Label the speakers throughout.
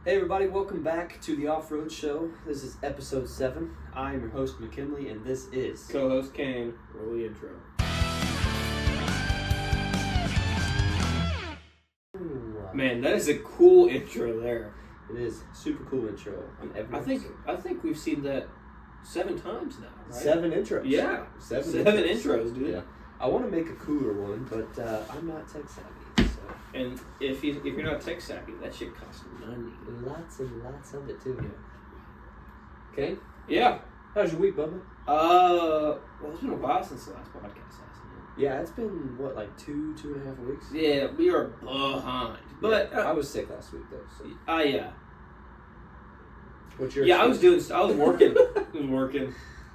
Speaker 1: Hey everybody, welcome back to the Off-Road Show. This is episode 7. I'm your host McKinley, and this is...
Speaker 2: Co-host Kane. Roll the intro. Man, that is a cool intro there.
Speaker 1: It is. Super cool intro on every episode.
Speaker 2: I think we've seen that 7 times now, right?
Speaker 1: 7 intros.
Speaker 2: Yeah.
Speaker 1: 7
Speaker 2: intros, dude.
Speaker 1: Yeah. I want to make a cooler one, but I'm not tech savvy, so...
Speaker 2: And if you're not tech savvy, that shit costs money.
Speaker 1: Lots and lots of it, too. Okay?
Speaker 2: Yeah.
Speaker 1: How's your week, Bubba?
Speaker 2: Well, it's been a while since the last podcast, hasn't it?
Speaker 1: Yeah, it's been, what, like 2.5 weeks?
Speaker 2: Yeah, we are behind. But
Speaker 1: yeah, I was sick last week, though, so...
Speaker 2: yeah.
Speaker 1: What's your
Speaker 2: I was working.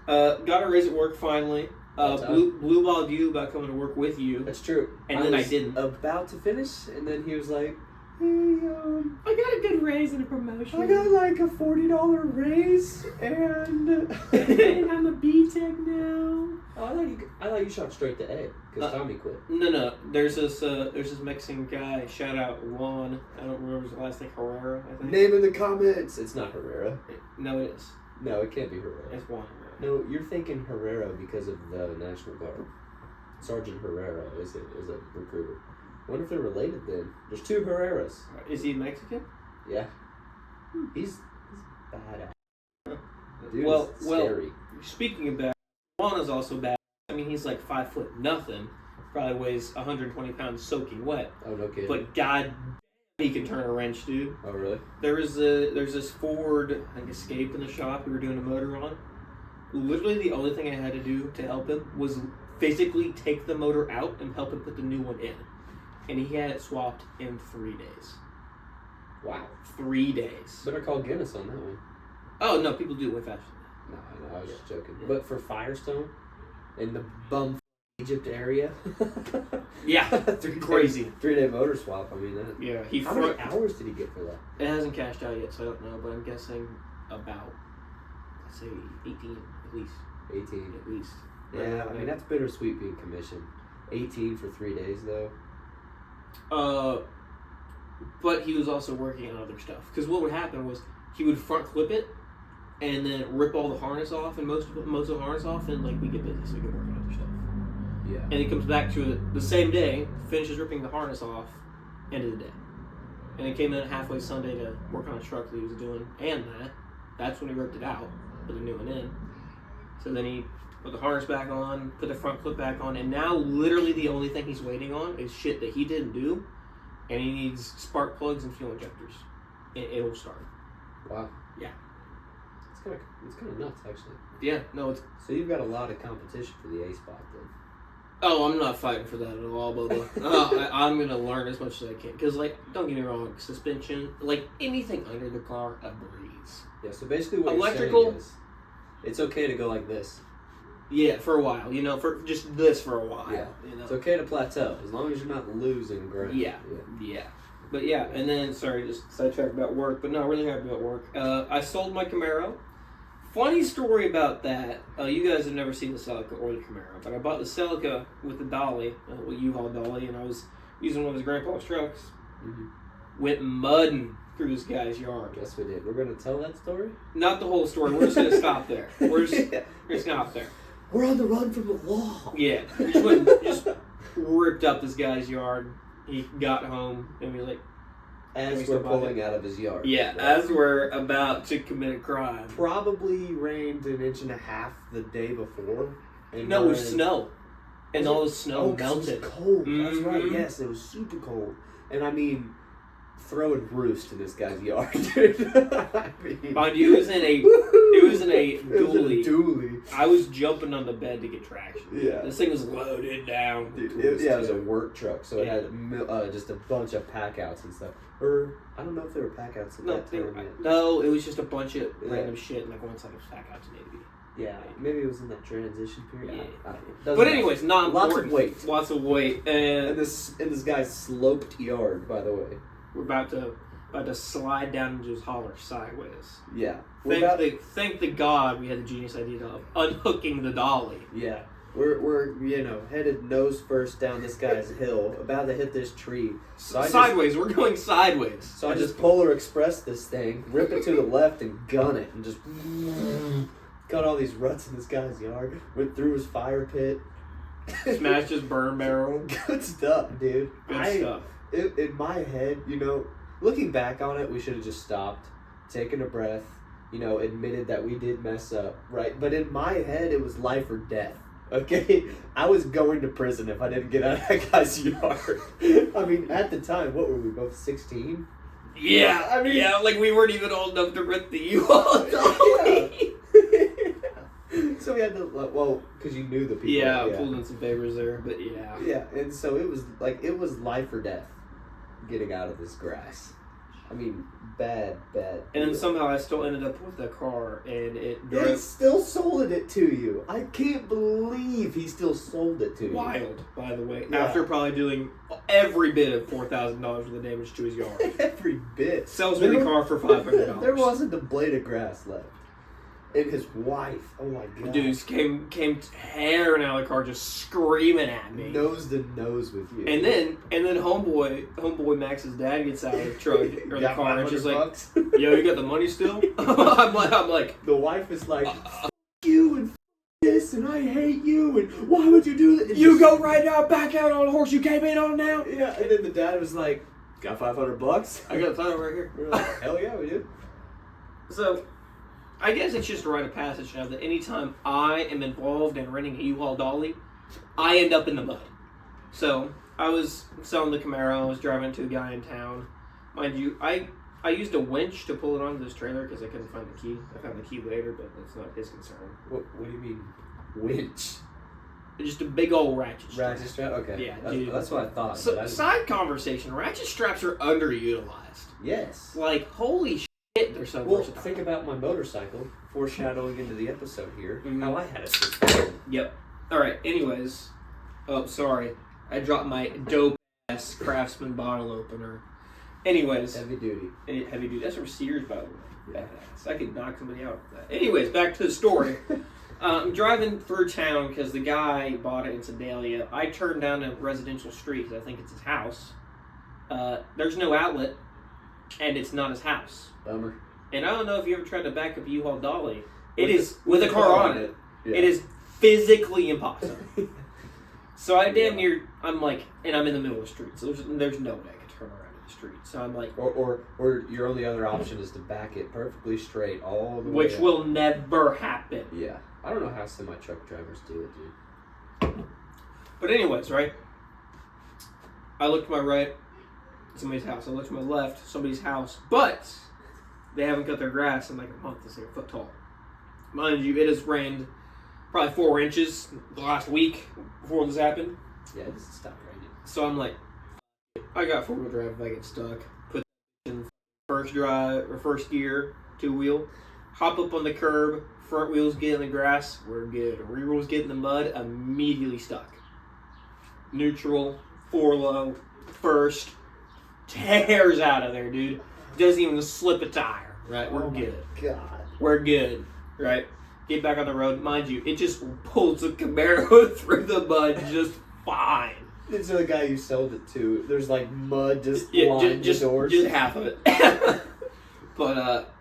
Speaker 2: Got a raise at work finally. Blue balled you about coming to work with you.
Speaker 1: That's true.
Speaker 2: And then I didn't.
Speaker 1: About to finish, and then he was like, "Hey,
Speaker 2: I got a good raise and a promotion.
Speaker 1: I got like a $40 raise, and
Speaker 2: and I'm a B Tech now."
Speaker 1: Oh, I thought you shot straight to A because Tommy quit.
Speaker 2: No. There's this Mexican guy. Shout out Juan. I don't remember his last name. Herrera, I think.
Speaker 1: Name in the comments. It's not Herrera.
Speaker 2: No, it is.
Speaker 1: No, it can't be Herrera.
Speaker 2: It's Juan Herrera.
Speaker 1: No, you're thinking Herrera because of the National Guard. Sergeant Herrera is a recruiter. I wonder if they're related then. There's 2 Herreras.
Speaker 2: Is he Mexican?
Speaker 1: Yeah. He's badass. Dude,
Speaker 2: well,
Speaker 1: scary.
Speaker 2: Speaking of bad, Juan is also bad. I mean, he's like 5'0", probably weighs 120 pounds soaking wet.
Speaker 1: Oh, no kidding.
Speaker 2: But God, he can turn a wrench, dude.
Speaker 1: Oh, really?
Speaker 2: There's this Ford, I think, Escape in the shop we were doing a motor on. Literally the only thing I had to do to help him was physically take the motor out and help him put the new one in. And he had it swapped in 3 days.
Speaker 1: Wow.
Speaker 2: 3 days.
Speaker 1: Better call Guinness on that one.
Speaker 2: Oh, no, people do it way faster.
Speaker 1: No, I was just joking. Yeah. But for Firestone, in the bum Egypt area.
Speaker 2: Yeah, crazy.
Speaker 1: 3-day motor swap, I mean that.
Speaker 2: Yeah.
Speaker 1: How many hours did he get for that?
Speaker 2: It hasn't cashed out yet, so I don't know, but I'm guessing about, let's say, 18 at least.
Speaker 1: 18.
Speaker 2: At least.
Speaker 1: Yeah, I mean, that's bittersweet being commissioned. 18 for 3 days, though.
Speaker 2: But he was also working on other stuff. Because what would happen was he would front clip it and then rip all the harness off and most of the harness off, and like we get busy, so we can work on other stuff.
Speaker 1: Yeah.
Speaker 2: And he comes back to it the same day, finishes ripping the harness off, end of the day. And he came in halfway Sunday to work on a truck that he was doing, and that's when he ripped it out, put a new one in. So then he put the harness back on, put the front clip back on, and now literally the only thing he's waiting on is shit that he didn't do, and he needs spark plugs and fuel injectors. It'll start.
Speaker 1: Wow.
Speaker 2: Yeah.
Speaker 1: It's kind of nuts, actually.
Speaker 2: Yeah, no, it's...
Speaker 1: So you've got a lot of competition for the A spot, then.
Speaker 2: Oh, I'm not fighting for that at all, Bubba. I'm going to learn as much as I can. Because, like, don't get me wrong, suspension, like, anything under the car, a breeze.
Speaker 1: Yeah, so basically what
Speaker 2: electrical,
Speaker 1: you're saying is it's okay to go like this.
Speaker 2: Yeah, for a while. You know, for just this for a while.
Speaker 1: Yeah.
Speaker 2: You know?
Speaker 1: It's okay to plateau, as long as you're not losing ground.
Speaker 2: Yeah. But yeah, and then, sorry, just sidetracked about work, but no, really happy about work. I sold my Camaro. Funny story about that. You guys have never seen the Celica or the Camaro, but I bought the Celica with the dolly, a U-Haul dolly, and I was using one of his grandpa's trucks.
Speaker 1: Mm-hmm.
Speaker 2: Went mudding through this guy's yard.
Speaker 1: Yes, we did. We're going to tell that story?
Speaker 2: Not the whole story. We're just going to stop there. We're just going to stop there.
Speaker 1: We're on the run from the law.
Speaker 2: Yeah. Just ripped up this guy's yard. He got home and we were like...
Speaker 1: As we're pulling out of his yard.
Speaker 2: Yeah, right? As we're about to commit a crime.
Speaker 1: Probably rained 1.5 inches the day before. And
Speaker 2: no, it was snow. And all the snow melted.
Speaker 1: It was cold.
Speaker 2: Mm-hmm.
Speaker 1: That's right, yes. It was super cold. And I mean... throwing roost in this guy's yard, dude. I mean,
Speaker 2: mind you, it was in a dually. I was jumping on the bed to get traction.
Speaker 1: Yeah.
Speaker 2: This thing was loaded down.
Speaker 1: Dude, it was a work truck, so it had just a bunch of pack outs and stuff. Or, I don't know if there were pack outs at that time.
Speaker 2: No, it was just a bunch of random shit, and like one side was pack outs and maybe.
Speaker 1: Yeah, maybe it was in that transition period.
Speaker 2: Yeah.
Speaker 1: But
Speaker 2: anyways, not important.
Speaker 1: Lots of weight.
Speaker 2: And
Speaker 1: this guy's sloped yard, by the way.
Speaker 2: We're about to slide down into his holler sideways.
Speaker 1: Yeah.
Speaker 2: Thank the God we had the genius idea of unhooking the dolly.
Speaker 1: Yeah. we're you know headed nose first down this guy's hill, about to hit this tree. So
Speaker 2: Sideways. We're going sideways.
Speaker 1: So I just Polar Express this thing, rip it to the left, and gun it, and just got all these ruts in this guy's yard. Went through his fire pit.
Speaker 2: Smashed his burn barrel.
Speaker 1: Good stuff, dude.
Speaker 2: Good stuff.
Speaker 1: In my head, you know, looking back on it, we should have just stopped, taken a breath, you know, admitted that we did mess up, right? But in my head, it was life or death. Okay, I was going to prison if I didn't get out of that guy's yard. I mean, at the time, what were we both 16?
Speaker 2: Yeah, I mean, yeah, like we weren't even old enough to rent the U-Haul.
Speaker 1: So we had to, well, because you knew the people.
Speaker 2: Yeah, I pulled in some favors there, but yeah.
Speaker 1: Yeah, and so it was life or death getting out of this grass. I mean, bad.
Speaker 2: And then somehow I still ended up with the car, and it drove.
Speaker 1: He still sold it to you. I can't believe he still sold it to you.
Speaker 2: Wild, by the way.
Speaker 1: Yeah.
Speaker 2: After probably doing every bit of $4,000 worth of damage to his yard.
Speaker 1: Every bit.
Speaker 2: Sells me the car for $500.
Speaker 1: There wasn't a blade of grass left. And his wife, oh my god.
Speaker 2: Dude came tearing out of the car, just screaming at me.
Speaker 1: Nose to nose with you.
Speaker 2: And then homeboy Max's dad gets out of the truck or the car and just like, yo, you got the money still? I'm like,
Speaker 1: the wife is like, F you and this and I hate you and why would you do this?
Speaker 2: You go right now, back out on the horse you came in on now.
Speaker 1: Yeah, and then the dad was like, got $500?
Speaker 2: I got a title right here.
Speaker 1: We were like, hell yeah, we do.
Speaker 2: So, I guess it's just a rite of passage now that anytime I am involved in renting a U-Haul dolly, I end up in the mud. So, I was selling the Camaro, I was driving to a guy in town. Mind you, I used a winch to pull it onto this trailer because I couldn't find the key. I found the key later, but that's not his concern.
Speaker 1: What do you mean, winch?
Speaker 2: Just a big old ratchet strap.
Speaker 1: Ratchet strap? Okay.
Speaker 2: Yeah,
Speaker 1: that's what I thought.
Speaker 2: So, side conversation, ratchet straps are underutilized.
Speaker 1: Yes.
Speaker 2: Like, holy shit, they're so versatile.
Speaker 1: Think about my motorcycle, foreshadowing into the episode here, how I had a
Speaker 2: Yep. Alright, anyways. Oh, sorry. I dropped my dope-ass Craftsman bottle opener. Anyways.
Speaker 1: Heavy duty.
Speaker 2: Heavy duty. That's from Sears, by the way. Badass. I could knock somebody out with that. Anyways, back to the story. I'm driving through town because the guy bought it in Sedalia. I turned down a residential street. I think it's his house. There's no outlet, and it's not his house.
Speaker 1: Bummer.
Speaker 2: And I don't know if you ever tried to back up a U-Haul dolly. It is with a car on it.
Speaker 1: Yeah.
Speaker 2: It is physically impossible. So I damn near, I'm like, and I'm in the middle of the street, so there's no way I could turn around in the street. So I'm like,
Speaker 1: or your only other option is to back it perfectly straight all the way.
Speaker 2: Which will never happen.
Speaker 1: Yeah, I don't know how semi truck drivers do it, dude.
Speaker 2: But anyways, right? I look to my right, somebody's house. I look to my left, somebody's house, but they haven't cut their grass in like a month. It's like a foot tall. Mind you, it has rained probably 4 inches the last week before this happened.
Speaker 1: Yeah, it doesn't stop raining.
Speaker 2: So I'm like, I got 4-wheel drive if I get stuck. Put in first drive or first gear, 2-wheel. Hop up on the curb, front wheels get in the grass, we're good. Rear wheels get in the mud, immediately stuck. Neutral, 4-low, first, tears out of there, dude. Doesn't even slip a tire, right? We're good.
Speaker 1: God.
Speaker 2: We're good, right? Get back on the road. Mind you, it just pulls the Camaro through the mud just fine.
Speaker 1: And so the guy you sold it to, there's like mud just lining the doors.
Speaker 2: Just half of it. But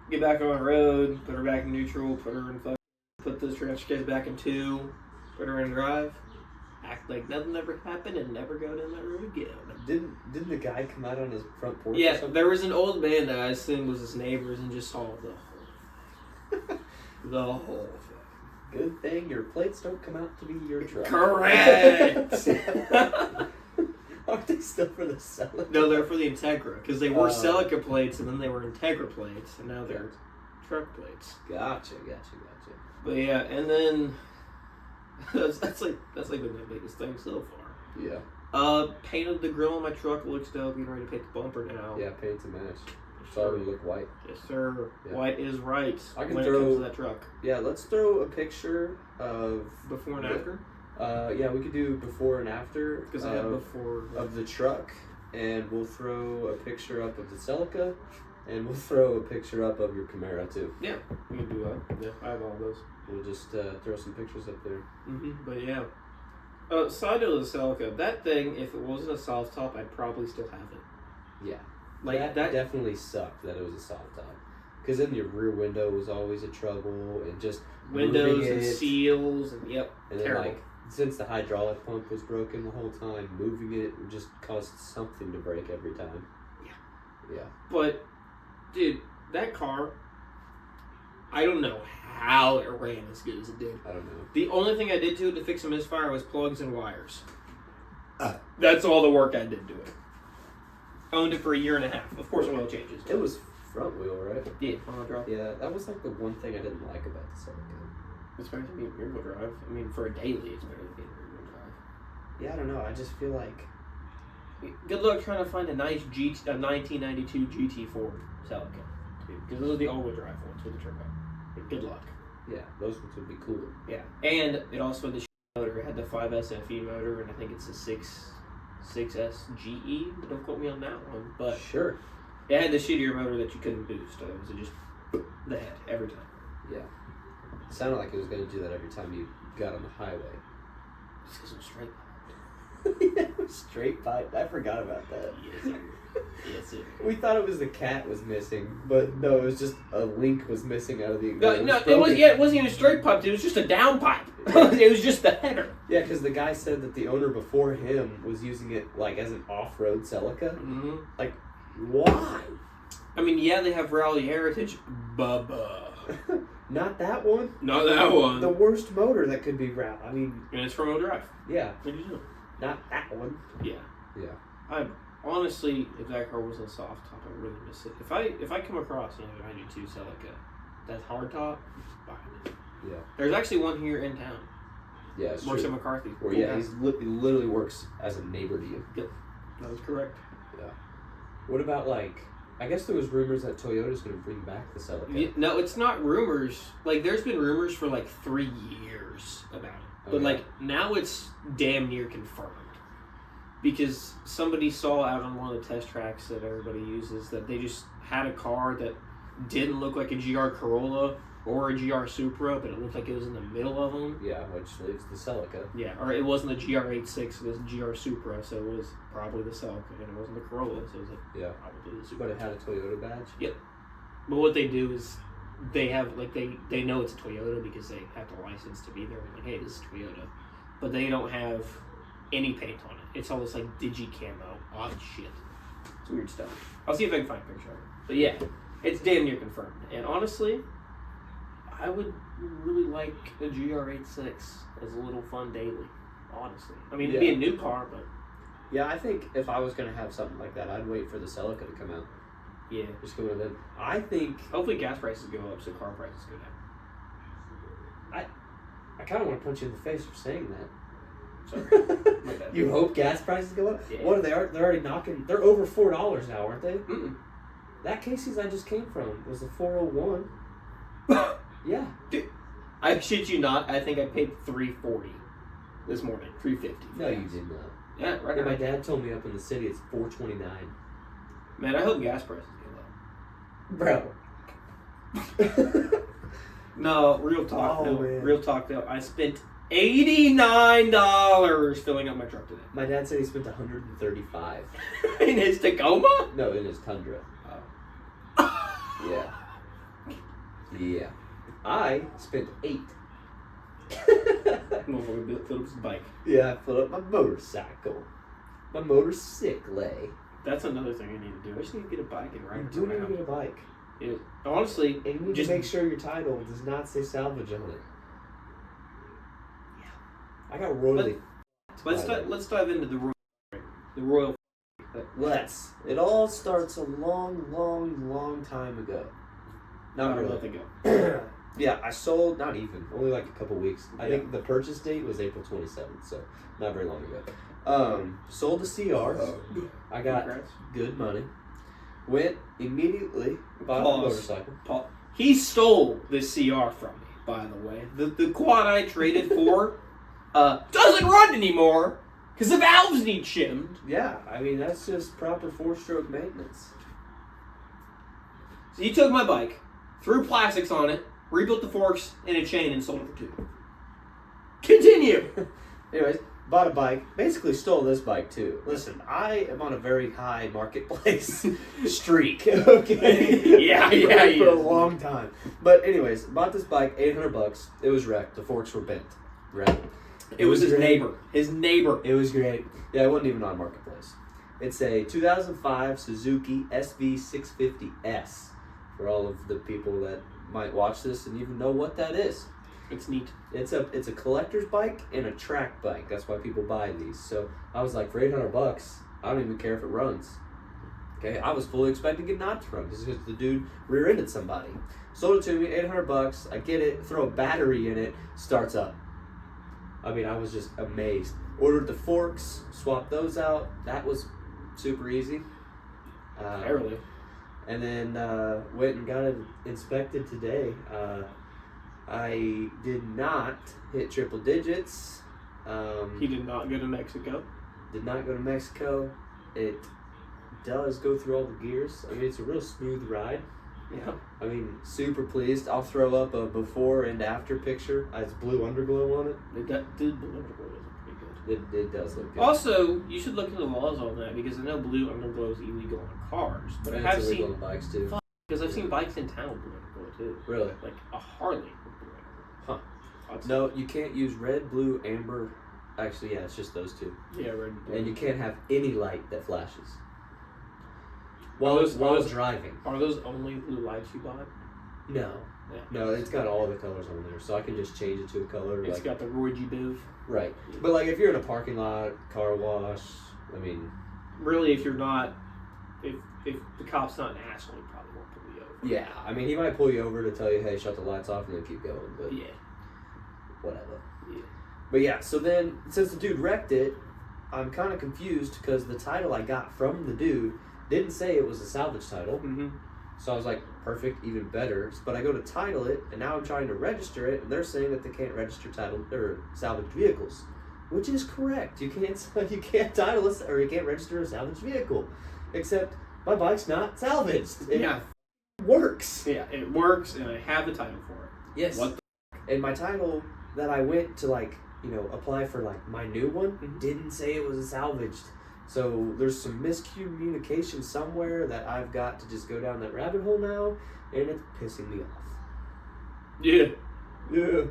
Speaker 2: get back on the road, put her back in neutral, put her in put the transfer case back in 2, put her in drive, act like nothing ever happened, and never go down that road again.
Speaker 1: Didn't the guy come out on his front porch?
Speaker 2: Yeah,
Speaker 1: or something?
Speaker 2: there was an old man that I assumed was his neighbors and just saw the whole thing.
Speaker 1: Good thing your plates don't come out to be your truck.
Speaker 2: Correct!
Speaker 1: Aren't they still for the Celica?
Speaker 2: No, they're for the Integra, because they were Celica plates, and then they were Integra plates, and now they're truck plates.
Speaker 1: Gotcha.
Speaker 2: But yeah, and then that's like been my biggest thing so far.
Speaker 1: Yeah.
Speaker 2: Painted the grill on my truck, looks dope. Getting ready to paint the bumper now.
Speaker 1: Yeah, paint to match. Sorry, look white.
Speaker 2: Yes, sir.
Speaker 1: Yeah.
Speaker 2: White is right.
Speaker 1: I can
Speaker 2: when
Speaker 1: throw,
Speaker 2: it comes to that truck.
Speaker 1: Yeah, let's throw a picture of
Speaker 2: before and after.
Speaker 1: Yeah, we could do before and after.
Speaker 2: Because I have before
Speaker 1: of the truck, and we'll throw a picture up of the Celica, And we'll throw a picture up of your Camaro too.
Speaker 2: Yeah, we can do that. Yeah, I have all those.
Speaker 1: We'll just throw some pictures up there.
Speaker 2: But yeah. Side note of the Celica, that thing, if it wasn't a soft top, I'd probably still have it.
Speaker 1: Yeah.
Speaker 2: Like
Speaker 1: that definitely sucked that it was a soft top. Because then your rear window was always a trouble, and just
Speaker 2: windows and seals, and
Speaker 1: And then,
Speaker 2: terrible.
Speaker 1: Since the hydraulic pump was broken the whole time, moving it would just caused something to break every time. Yeah.
Speaker 2: But, dude, that car, I don't know how it ran as good as it did.
Speaker 1: I don't know.
Speaker 2: The only thing I did to it to fix a misfire was plugs and wires. That's all the work I did to it. Owned it for a year and a half. Of course, oil changes.
Speaker 1: It was front wheel, right?
Speaker 2: Yeah, front wheel drive.
Speaker 1: Yeah, that was like the one thing I didn't like about the Celica.
Speaker 2: It's better than being rear wheel drive. I mean, for a daily, it's better than being rear wheel drive.
Speaker 1: Yeah, I don't know. I just feel like...
Speaker 2: Good luck trying to find a nice 1992 GT4 Celica. Because those are the all-wheel drive ones with the turbo. Good luck.
Speaker 1: Yeah, those ones would be cooler.
Speaker 2: Yeah. And it also had the motor. It had the 5S FE motor, and I think it's a 6S GE. Don't quote me on that one. But
Speaker 1: sure.
Speaker 2: It had the shittier motor that you couldn't boost. It was just the head every time.
Speaker 1: Yeah. It sounded like it was going to do that every time you got on the highway.
Speaker 2: Just because it was straight.
Speaker 1: Yeah, straight pipe. I forgot about that.
Speaker 2: Yes, sir. Yes, sir.
Speaker 1: We thought it was the cat was missing, but no, it was just a link was missing out of the...
Speaker 2: No, it wasn't even a straight pipe. It was just a down pipe. It was just the header.
Speaker 1: Yeah, because the guy said that the owner before him was using it like as an off-road Celica.
Speaker 2: Mm-hmm.
Speaker 1: Like, why?
Speaker 2: I mean, yeah, they have Rally Heritage. Bubba.
Speaker 1: Not that one.
Speaker 2: Not that one.
Speaker 1: The worst motor that could be rally. I mean...
Speaker 2: And it's front-wheel drive.
Speaker 1: Yeah.
Speaker 2: What do you do?
Speaker 1: Not that one.
Speaker 2: Yeah.
Speaker 1: Yeah.
Speaker 2: Honestly, if that car wasn't a soft top, I would really miss it. If I come across another 92 Celica, that's hard top, buying it.
Speaker 1: Yeah.
Speaker 2: There's actually one here in town.
Speaker 1: Yeah, it's
Speaker 2: Works
Speaker 1: true.
Speaker 2: at McCarthy.
Speaker 1: Or yeah, he literally works as a neighbor to you.
Speaker 2: Yep. That was correct.
Speaker 1: Yeah. What about like? I guess there was rumors that Toyota's going to bring back the Celica.
Speaker 2: Yeah, no, it's not rumors. Like, there's been rumors for like 3 years about it, but
Speaker 1: Okay.
Speaker 2: like now it's damn near confirmed. Because somebody saw out on one of the test tracks that everybody uses that they just had a car that didn't look like a GR Corolla or a GR Supra, but it looked like it was in the middle of them.
Speaker 1: Yeah, which leaves the Celica.
Speaker 2: Yeah, or it wasn't the GR86, it was the GR Supra, so it was probably the Celica, and it wasn't the Corolla, so it was probably the Supra.
Speaker 1: But it had a Toyota badge?
Speaker 2: Yep. But what they do is they have, like, they know it's a Toyota because they have the license to be there. Like, hey, this is Toyota. But they don't have any paint on it. It's all this, like, digi-camo, odd shit. It's weird stuff. I'll see if I can find a picture of it. But yeah, it's damn near confirmed. And honestly, I would really like a GR86 as a little fun daily, honestly. I mean, it'd be a new car, but...
Speaker 1: Yeah, I think if I was going to have something like that, I'd wait for the Celica to come out.
Speaker 2: Yeah.
Speaker 1: Just go with it. I think...
Speaker 2: Hopefully gas prices go up so car prices go down.
Speaker 1: I kind of want to punch you in the face for saying that.
Speaker 2: Sorry. My bad.
Speaker 1: You hope gas prices go up?
Speaker 2: Yeah.
Speaker 1: What are they? They're already knocking... They're over $4 now, aren't they?
Speaker 2: Mm-mm.
Speaker 1: That Casey's I just came from was a 401. Yeah.
Speaker 2: Dude, I shit you not, I think I paid $3.40 this morning. $3.50.
Speaker 1: No, you did not.
Speaker 2: Yeah, right
Speaker 1: Yeah, my
Speaker 2: now.
Speaker 1: dad told me up in the city it's $4.29.
Speaker 2: Man, I hope gas prices go up.
Speaker 1: Bro.
Speaker 2: No, real talk.
Speaker 1: Oh,
Speaker 2: no,
Speaker 1: man.
Speaker 2: real talk though. I spent $89 filling up my truck today.
Speaker 1: My dad said he spent $135.
Speaker 2: In his Tacoma?
Speaker 1: No, in his Tundra.
Speaker 2: Oh.
Speaker 1: Yeah. Yeah. I spent $8.
Speaker 2: Motherfucker filled up his bike.
Speaker 1: Yeah, I filled up my motorcycle. My motorcycle.
Speaker 2: That's another thing I need to do. I just need to get a bike and ride
Speaker 1: You
Speaker 2: it
Speaker 1: do need
Speaker 2: around.
Speaker 1: to get a bike.
Speaker 2: Yeah. Honestly,
Speaker 1: And you need
Speaker 2: just
Speaker 1: to make sure your title does not say salvage on it. Yeah. I got royally.
Speaker 2: let's dive into the royal.
Speaker 1: Let's. It all starts a long time ago. Not
Speaker 2: Not a
Speaker 1: really.
Speaker 2: month ago.
Speaker 1: Yeah, I sold, not even, only like a couple weeks. I
Speaker 2: Yeah.
Speaker 1: think the purchase date was April 27th, so not very long ago. Sold the CR. I got
Speaker 2: Congrats.
Speaker 1: good money. Went immediately, bought a
Speaker 2: Pause.
Speaker 1: motorcycle.
Speaker 2: He stole this CR from me, by the way. The quad I traded for doesn't run anymore because the valves need shimmed.
Speaker 1: Yeah, I mean, that's just proper 4-stroke maintenance.
Speaker 2: So you took my bike, threw plastics on it, rebuilt the forks and a chain, and sold it for $2. Continue.
Speaker 1: Anyways, bought a bike. Basically stole this bike too. Listen, I am on a very high marketplace streak. Okay.
Speaker 2: Yeah,
Speaker 1: For a long time. But anyways, bought this bike, $800. It was wrecked. The forks were bent. Right.
Speaker 2: It was his
Speaker 1: great.
Speaker 2: neighbor. His neighbor.
Speaker 1: It was great. Yeah, it wasn't even on marketplace. It's a 2005 Suzuki SV650S. For all of the people that might watch this and even know what that is.
Speaker 2: It's neat.
Speaker 1: It's a collector's bike and a track bike. That's why people buy these. So I was like, for $800, I don't even care if it runs. Okay, I was fully expecting it not to run just because the dude rear-ended somebody. Sold it to me, $800. I get it, throw a battery in it, starts up. I mean, I was just amazed. Ordered the forks, swapped those out. That was super easy.
Speaker 2: Barely.
Speaker 1: And then went and got it inspected today. I did not hit triple digits.
Speaker 2: He did not go to Mexico.
Speaker 1: Did not go to Mexico. It does go through all the gears. I mean, it's a real smooth ride.
Speaker 2: Yeah.
Speaker 1: I mean, super pleased. I'll throw up a before and after picture. It's blue underglow on it.
Speaker 2: That did blue underglow is pretty good.
Speaker 1: It does look good.
Speaker 2: Also, you should look into the laws on that because I know blue underglow is illegal on cars, but I have
Speaker 1: it's illegal
Speaker 2: seen
Speaker 1: on bikes too.
Speaker 2: because I've seen bikes in town with blue underglow too.
Speaker 1: Really?
Speaker 2: Like a Harley with blue underglow.
Speaker 1: Huh. No, you can't use red, blue, amber. Actually, yeah, it's just those two.
Speaker 2: Yeah, red and blue.
Speaker 1: And you can't have any light that flashes.
Speaker 2: While
Speaker 1: Driving.
Speaker 2: Are those only blue lights you buy?
Speaker 1: No.
Speaker 2: Yeah.
Speaker 1: No, it's got all the colors on there, so I can just change it to a color.
Speaker 2: It's got the Roy G. Biv.
Speaker 1: Right. But like if you're in a parking lot, car wash, I mean...
Speaker 2: Really, if you're not... If the cop's not an asshole, he probably won't pull you over.
Speaker 1: Yeah, I mean, he might pull you over to tell you, hey, shut the lights off and then keep going, but...
Speaker 2: Yeah.
Speaker 1: Whatever.
Speaker 2: Yeah.
Speaker 1: But yeah, so then, since the dude wrecked it, I'm kind of confused because the title I got from the dude didn't say it was a salvage title.
Speaker 2: Mm-hmm.
Speaker 1: So I was like, perfect, even better. But I go to title it, and now I'm trying to register it, and they're saying that they can't register title or salvage vehicles, which is correct. You can't title it, or you can't register a salvage vehicle, except my bike's not salvaged. It works.
Speaker 2: Yeah, it works, and I have the title for it.
Speaker 1: Yes.
Speaker 2: What
Speaker 1: And my title that I went to apply for my new one
Speaker 2: Mhm.
Speaker 1: didn't say it was a salvaged. So there's some miscommunication somewhere that I've got to just go down that rabbit hole now, and it's pissing me off.
Speaker 2: Yeah.
Speaker 1: Yeah.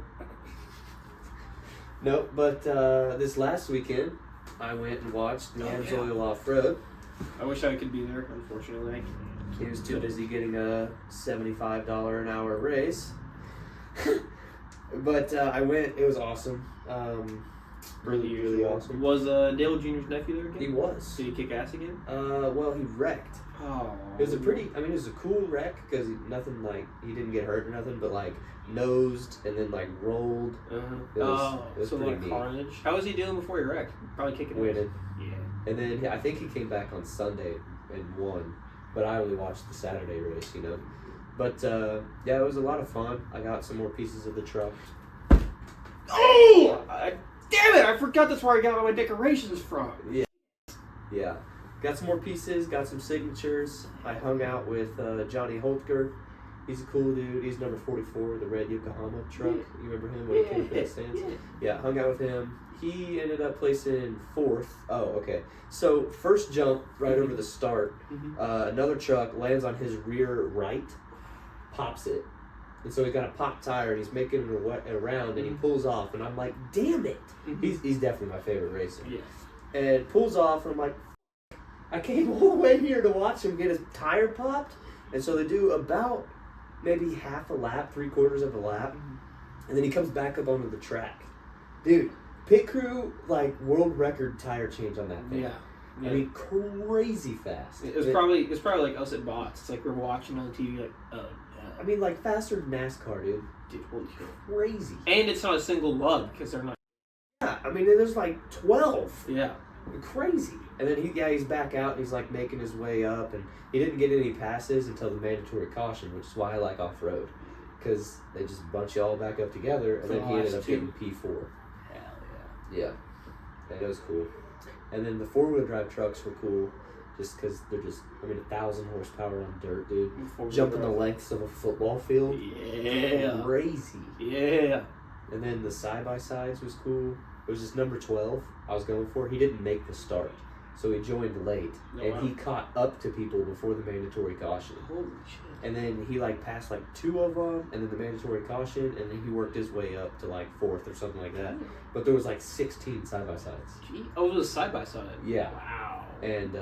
Speaker 1: No, but this last weekend, I went and watched the AMSOIL Off-Road.
Speaker 2: I wish I could be there, unfortunately.
Speaker 1: He was too busy getting a $75 an hour raise. But I went. It was awesome. Really awesome.
Speaker 2: Was Dale Jr.'s nephew there again?
Speaker 1: He was.
Speaker 2: Did he kick ass again?
Speaker 1: Well, he wrecked.
Speaker 2: Oh.
Speaker 1: It was it was a cool wreck because nothing he didn't get hurt or nothing, but nosed and then rolled. It was
Speaker 2: so
Speaker 1: pretty neat.
Speaker 2: carnage. How was he doing before he wrecked? Probably kicking
Speaker 1: Winning.
Speaker 2: Yeah.
Speaker 1: And then I think he came back on Sunday and won, but I only watched the Saturday race, But yeah, it was a lot of fun. I got some more pieces of the truck.
Speaker 2: Oh! Damn it! I forgot that's where I got all my decorations from.
Speaker 1: Yeah. Got some more pieces, got some signatures. I hung out with Johnny Holtger. He's a cool dude. He's number 44, the red Yokohama truck.
Speaker 2: Yeah.
Speaker 1: You remember him when he came to that stands? Yeah, hung out with him. He ended up placing 4th. Oh, okay. So, first jump right over the start.
Speaker 2: Mm-hmm.
Speaker 1: Another truck lands on his rear right, pops it. And so he's got a pop tire and he's making it around and he pulls off. And I'm like, damn it.
Speaker 2: Mm-hmm.
Speaker 1: He's definitely my favorite racer.
Speaker 2: Yeah.
Speaker 1: And pulls off and I'm like, I came all the way here to watch him get his tire popped. And so they do about maybe half a lap, 3/4 of a lap. And then he comes back up onto the track. Dude, pit crew, world record tire change on that thing.
Speaker 2: Yeah.
Speaker 1: I mean, crazy fast.
Speaker 2: It was probably like us at Bots. It's like we're watching on TV oh,
Speaker 1: I mean, faster than NASCAR, dude.
Speaker 2: dude, holy shit.
Speaker 1: Crazy.
Speaker 2: And it's not a single lug because they're not.
Speaker 1: Yeah, I mean, there's 12.
Speaker 2: Yeah.
Speaker 1: Crazy. And then he's back out and he's making his way up, and he didn't get any passes until the mandatory caution, which is why I like off-road, because they just bunch you all back up together, and then he ended up getting P4.
Speaker 2: Hell yeah.
Speaker 1: Yeah, and it was cool. And then the 4-wheel drive trucks were cool. just because they're just, 1,000 horsepower on dirt, dude.
Speaker 2: Before
Speaker 1: Jumping the lengths of a football field.
Speaker 2: Yeah.
Speaker 1: Crazy.
Speaker 2: Yeah.
Speaker 1: And then the side-by-sides was cool. It was just number 12 I was going for. He didn't make the start, so he joined late. He caught up to people before the mandatory caution.
Speaker 2: Holy shit.
Speaker 1: And then he passed 2 of them, and then the mandatory caution, and then he worked his way up to 4th or something like that. But there was 16 side-by-sides.
Speaker 2: Gee. Oh, it was side-by-side.
Speaker 1: Yeah.
Speaker 2: Wow.
Speaker 1: And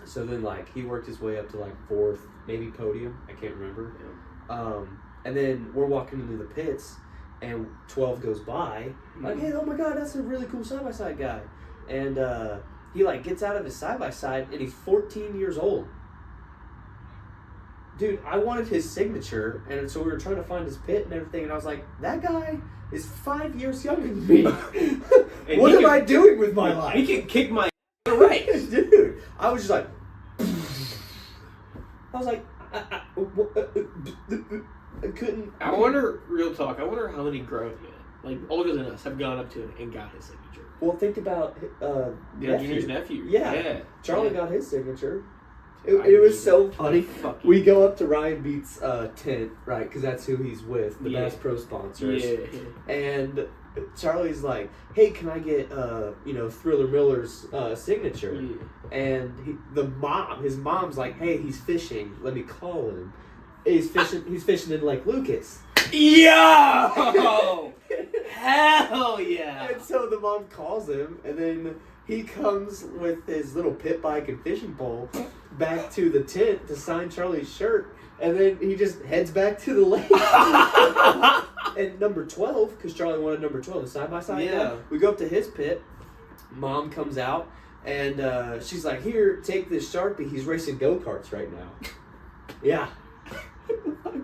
Speaker 1: so then he worked his way up to 4th, maybe podium. I can't remember.
Speaker 2: Yeah.
Speaker 1: And then we're walking into the pits, and 12 goes by. Hey, oh my God, that's a really cool side-by-side guy. And he gets out of his side-by-side, and he's 14 years old. Dude, I wanted his signature, and so we were trying to find his pit and everything, and I was like, that guy is 5 years younger than me. What am I doing with my life?
Speaker 2: He can kick my right.
Speaker 1: Dude, I was just like, I couldn't.
Speaker 2: I wonder, real talk, I wonder how many grown men, older than us, have gone up to him and got his signature.
Speaker 1: Well, think about
Speaker 2: the engineer's nephew.
Speaker 1: Yeah. Charlie got his signature. It was so funny. We go up to Ryan Beats' tent, right? Because that's who he's with, the Bass Pro sponsors.
Speaker 2: Yeah.
Speaker 1: And Charlie's like, "Hey, can I get Thriller Miller's signature?"
Speaker 2: Yeah.
Speaker 1: And his mom's like, "Hey, he's fishing. Let me call him. He's fishing. He's fishing in Lake Lucas."
Speaker 2: Yo! Hell yeah!
Speaker 1: And so the mom calls him, and then he comes with his little pit bike and fishing pole back to the tent to sign Charlie's shirt, and then he just heads back to the lake. And number 12, because Charlie wanted number 12, the side-by-side guy, we go up to his pit. Mom comes out, and she's like, "Here, take this Sharpie. He's racing go-karts right now." Yeah.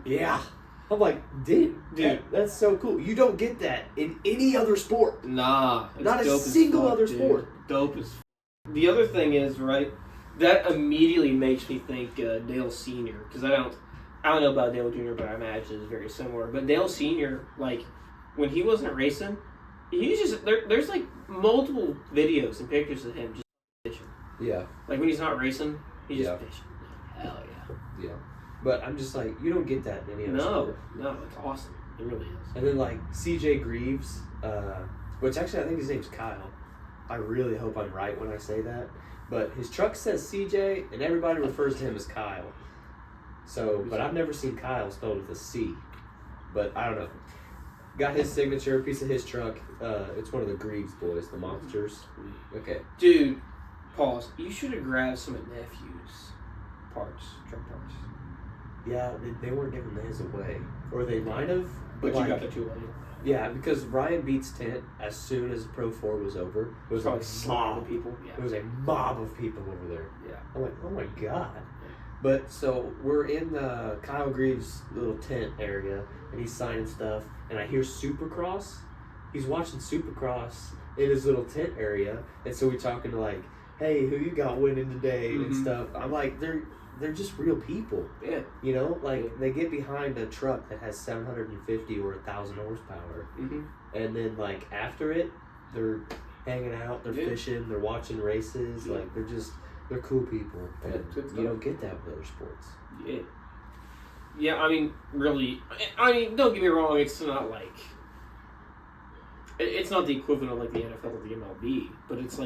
Speaker 1: Yeah. I'm like, dude, that's so cool. You don't get that in any other sport.
Speaker 2: Nah.
Speaker 1: Not a single other sport.
Speaker 2: Dope as The other thing is, right, that immediately makes me think Dale Sr., because I don't know about Dale Jr., but I imagine it's very similar. But Dale Sr., when he wasn't racing, he's just, there's multiple videos and pictures of him just fishing.
Speaker 1: Yeah.
Speaker 2: When he's not racing, he's just fishing. Hell yeah.
Speaker 1: Yeah. But I'm just you don't get that in any other sport.
Speaker 2: No, it's awesome. It really is.
Speaker 1: And then CJ Greaves, which actually I think his name's Kyle. I really hope I'm right when I say that. But his truck says CJ, and everybody refers to him as Kyle. So, but I've never seen Kyle spelled with a C. But I don't know. Got his signature, piece of his truck. It's one of the Greaves boys, the Monsters. Okay.
Speaker 2: Dude, pause. You should have grabbed some of Nephew's truck parts.
Speaker 1: Yeah, they weren't giving theirs away. Or they might have.
Speaker 2: But you got the too late.
Speaker 1: Yeah, because Ryan Beats' tent, as soon as Pro 4 was over, it was a mob of people. Yeah. It was a mob of people over there.
Speaker 2: Yeah.
Speaker 1: I'm like, oh my God. But so we're in Kyle Greaves' little tent area, and he's signing stuff, and I hear Supercross. He's watching Supercross in his little tent area, and so we're talking hey, who you got winning today and stuff. I'm like, they're just real people.
Speaker 2: Yeah.
Speaker 1: They get behind a truck that has 750 or 1,000 horsepower. Mm-hmm. And then, after it, they're hanging out, they're fishing, they're watching races.
Speaker 2: Yeah.
Speaker 1: They're cool people. And you don't get that with other sports.
Speaker 2: Yeah. Yeah, really, don't get me wrong, it's not it's not the equivalent of the NFL or the MLB, but it's